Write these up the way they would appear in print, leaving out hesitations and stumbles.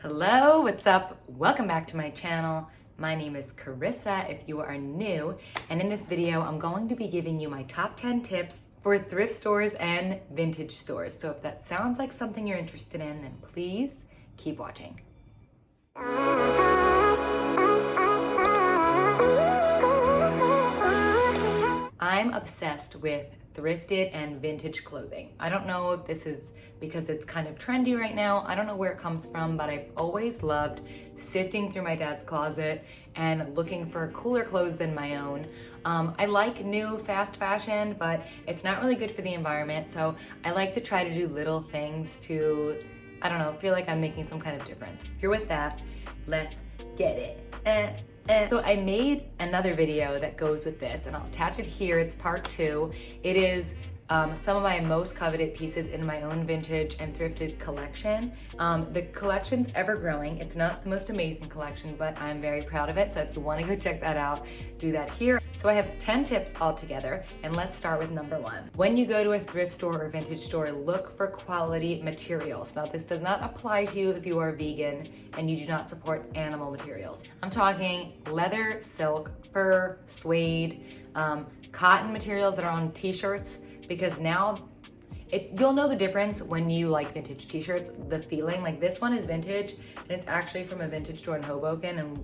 Hello, what's up? Welcome back to my channel. My name is Charissa if you are new, and in this video I'm going to be giving you my top 10 tips for thrift stores and vintage stores. So if that sounds like something you're interested in, then please keep watching. I'm obsessed with thrifted and vintage clothing. I don't know if this is because it's kind of trendy right now. I don't know where it comes from, but I've always loved sifting through my dad's closet and looking for cooler clothes than my own. I like new fast fashion, but it's not really good for the environment. So I like to try to do little things to, I don't know, feel like I'm making some kind of difference. If you're with that, let's get it. So I made another video that goes with this, and I'll attach it here. It's part 2. It is some of my most coveted pieces in my own vintage and thrifted collection. The collection's ever growing. It's not the most amazing collection, but I'm very proud of it. So if you want to go check that out, do that here. So I have 10 tips altogether, and let's start with number 1. When you go to a thrift store or vintage store, look for quality materials. Now, this does not apply to you if you are vegan and you do not support animal materials. I'm talking leather, silk, fur, suede, cotton materials that are on t-shirts, because now you'll know the difference when you like vintage t-shirts, the feeling. Like this one is vintage and it's actually from a vintage store in Hoboken, and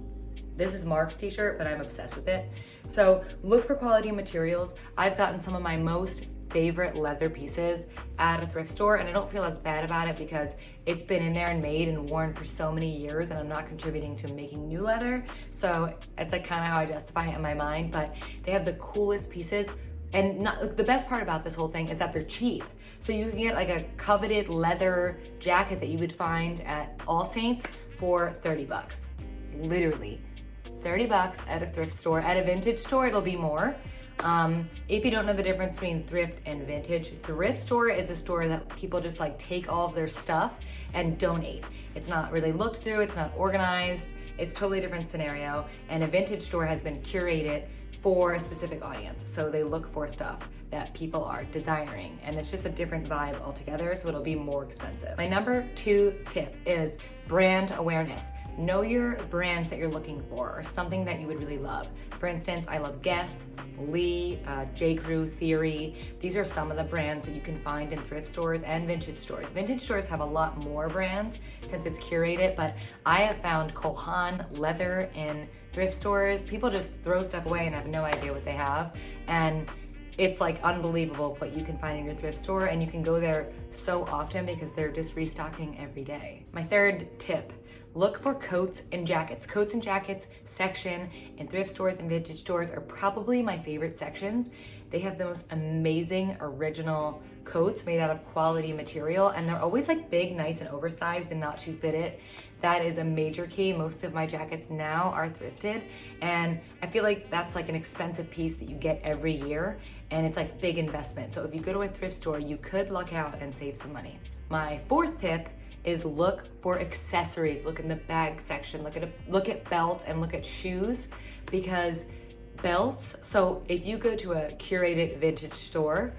this is Mark's t-shirt, but I'm obsessed with it. So look for quality materials. I've gotten some of my most favorite leather pieces at a thrift store, and I don't feel as bad about it because it's been in there and made and worn for so many years, and I'm not contributing to making new leather. So it's like kind of how I justify it in my mind, but they have the coolest pieces. And the best part about this whole thing is that they're cheap. So you can get like a coveted leather jacket that you would find at All Saints for 30 bucks. Literally 30 bucks at a thrift store. At a vintage store, it'll be more. If you don't know the difference between thrift and vintage, thrift store is a store that people just like take all of their stuff and donate. It's not really looked through, it's not organized, it's totally different scenario. And a vintage store has been curated for a specific audience. So they look for stuff that people are desiring, and it's just a different vibe altogether, so it'll be more expensive. My number 2 tip is brand awareness. Know your brands that you're looking for, or something that you would really love. For instance, I love Guess, Lee, J. Crew, Theory. These are some of the brands that you can find in thrift stores and vintage stores. Vintage stores have a lot more brands since it's curated, but I have found Cole Haan leather in thrift stores. People just throw stuff away and have no idea what they have. And it's like unbelievable what you can find in your thrift store, and you can go there so often because they're just restocking every day. My 3rd tip, look for coats and jackets. Coats and jackets section in thrift stores and vintage stores are probably my favorite sections. They have the most amazing original coats made out of quality material, and they're always like big, nice, and oversized and not too fitted. That is a major key. Most of my jackets now are thrifted, and I feel like that's like an expensive piece that you get every year, and it's like big investment. So if you go to a thrift store, you could luck out and save some money. My 4th tip is look for accessories. Look in the bag section, look at belts and look at shoes, because belts, so if you go to a curated vintage store,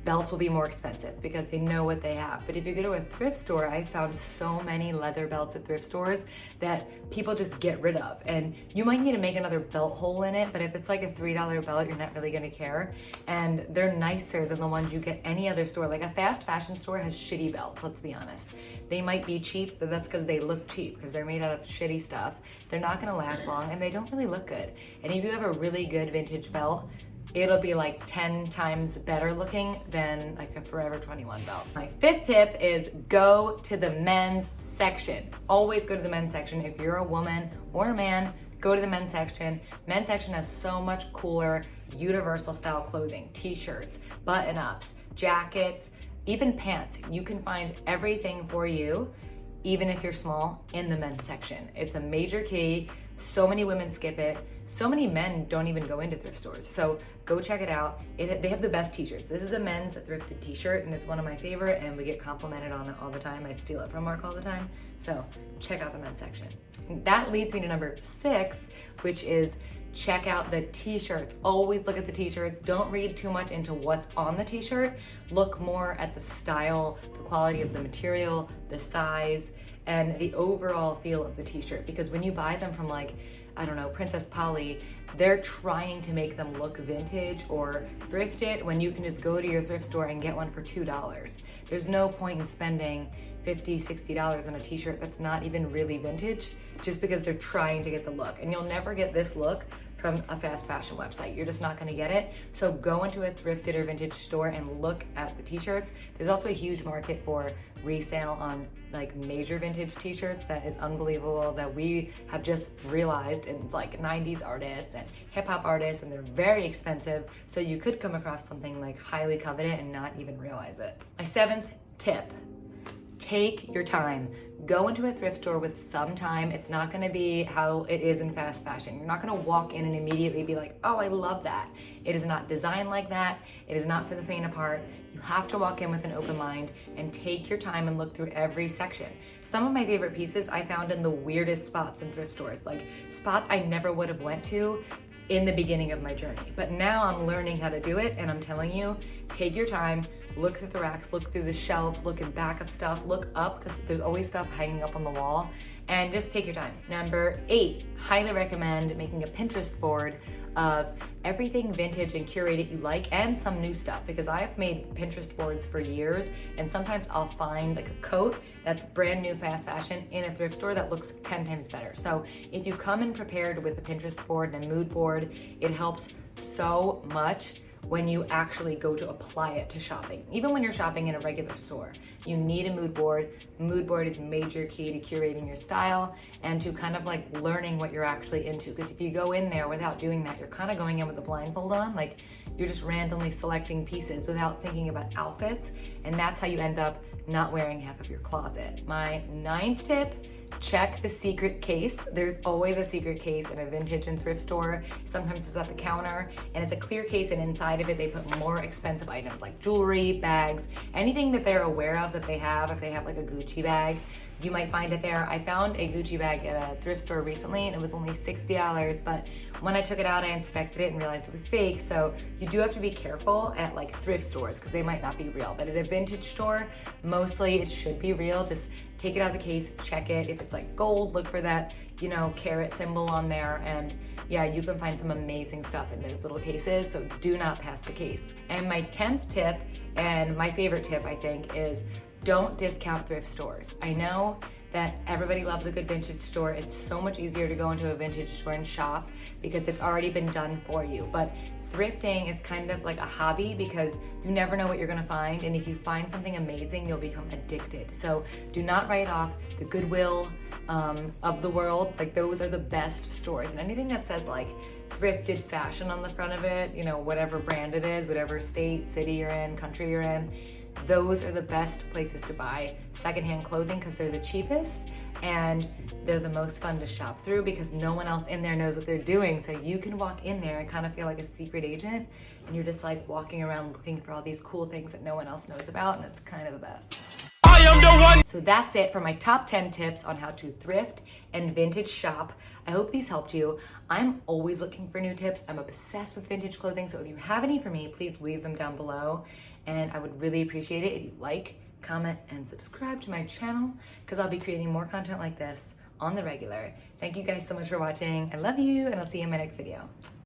belts will be more expensive because they know what they have. But if you go to a thrift store, I found so many leather belts at thrift stores that people just get rid of. And you might need to make another belt hole in it, but if it's like a $3 belt, you're not really gonna care. And they're nicer than the ones you get any other store. Like a fast fashion store has shitty belts, let's be honest. They might be cheap, but that's because they look cheap, because they're made out of shitty stuff. They're not gonna last long, and they don't really look good. And if you have a really good vintage belt, it'll be like 10 times better looking than like a Forever 21 belt. My 5th tip is go to the men's section. Always go to the men's section. If you're a woman or a man, go to the men's section. Men's section has so much cooler universal style clothing, t-shirts, button-ups, jackets, even pants. You can find everything for you, even if you're small, in the men's section. It's a major key. So many women skip it. So many men don't even go into thrift stores. So go check it out. They have the best t-shirts. This is a men's thrifted t-shirt, and it's one of my favorite, and we get complimented on it all the time. I steal it from Mark all the time. So check out the men's section. That leads me to number 6, which is check out the t-shirts. Always look at the t-shirts. Don't read too much into what's on the t-shirt. Look more at the style, the quality of the material, the size, and the overall feel of the t-shirt. Because when you buy them from like, I don't know, Princess Polly, they're trying to make them look vintage or thrifted when you can just go to your thrift store and get one for $2. There's no point in spending $50, $60 on a t-shirt that's not even really vintage just because they're trying to get the look. And you'll never get this look from a fast fashion website. You're just not gonna get it. So go into a thrifted or vintage store and look at the t-shirts. There's also a huge market for resale on like major vintage t-shirts that is unbelievable, that we have just realized. And it's like 90s artists and hip hop artists, and they're very expensive. So you could come across something like highly coveted and not even realize it. My 7th tip, take your time. Go into a thrift store with some time. It's not gonna be how it is in fast fashion. You're not gonna walk in and immediately be like, oh, I love that. It is not designed like that. It is not for the faint of heart. You have to walk in with an open mind and take your time and look through every section. Some of my favorite pieces I found in the weirdest spots in thrift stores, like spots I never would have went to in the beginning of my journey. But now I'm learning how to do it, and I'm telling you, take your time, look through the racks, look through the shelves, look at backup stuff, look up, because there's always stuff hanging up on the wall, and just take your time. Number 8, highly recommend making a Pinterest board of everything vintage and curated you like, and some new stuff, because I've made Pinterest boards for years, and sometimes I'll find like a coat that's brand new fast fashion in a thrift store that looks 10 times better. So if you come in prepared with a Pinterest board and a mood board, it helps so much when you actually go to apply it to shopping. Even when you're shopping in a regular store, you need a mood board. Mood board is a major key to curating your style and to kind of like learning what you're actually into. Because if you go in there without doing that, you're kind of going in with a blindfold on, like you're just randomly selecting pieces without thinking about outfits, and that's how you end up not wearing half of your closet. My 9th tip, check the secret case. There's always a secret case in a vintage and thrift store. Sometimes it's at the counter, and it's a clear case, and inside of it they put more expensive items like jewelry, bags, anything that they're aware of that they have. If they have like a Gucci bag, you might find it there. I found a Gucci bag at a thrift store recently, and it was only $60, but when I took it out, I inspected it and realized it was fake. So you do have to be careful at like thrift stores because they might not be real. But at a vintage store, mostly it should be real. Just take it out of the case, check it. If it's like gold, look for that, you know, carat symbol on there. And yeah, you can find some amazing stuff in those little cases. So do not pass the case. And my 10th tip, and my favorite tip, I think, is don't discount thrift stores. I know that everybody loves a good vintage store. It's so much easier to go into a vintage store and shop because it's already been done for you. But thrifting is kind of like a hobby because you never know what you're gonna find. And if you find something amazing, you'll become addicted. So do not write off the Goodwill of the world. Like those are the best stores. And anything that says like thrifted fashion on the front of it, you know, whatever brand it is, whatever state, city you're in, country you're in, those are the best places to buy secondhand clothing because they're the cheapest and they're the most fun to shop through because no one else in there knows what they're doing. So you can walk in there and kind of feel like a secret agent, and you're just like walking around looking for all these cool things that no one else knows about, and it's kind of the best. I am the one. So that's it for my top 10 tips on how to thrift and vintage shop. I hope these helped you. I'm always looking for new tips. I'm obsessed with vintage clothing, so if you have any for me, please leave them down below. And I would really appreciate it if you like, comment, and subscribe to my channel because I'll be creating more content like this on the regular. Thank you guys so much for watching. I love you, and I'll see you in my next video.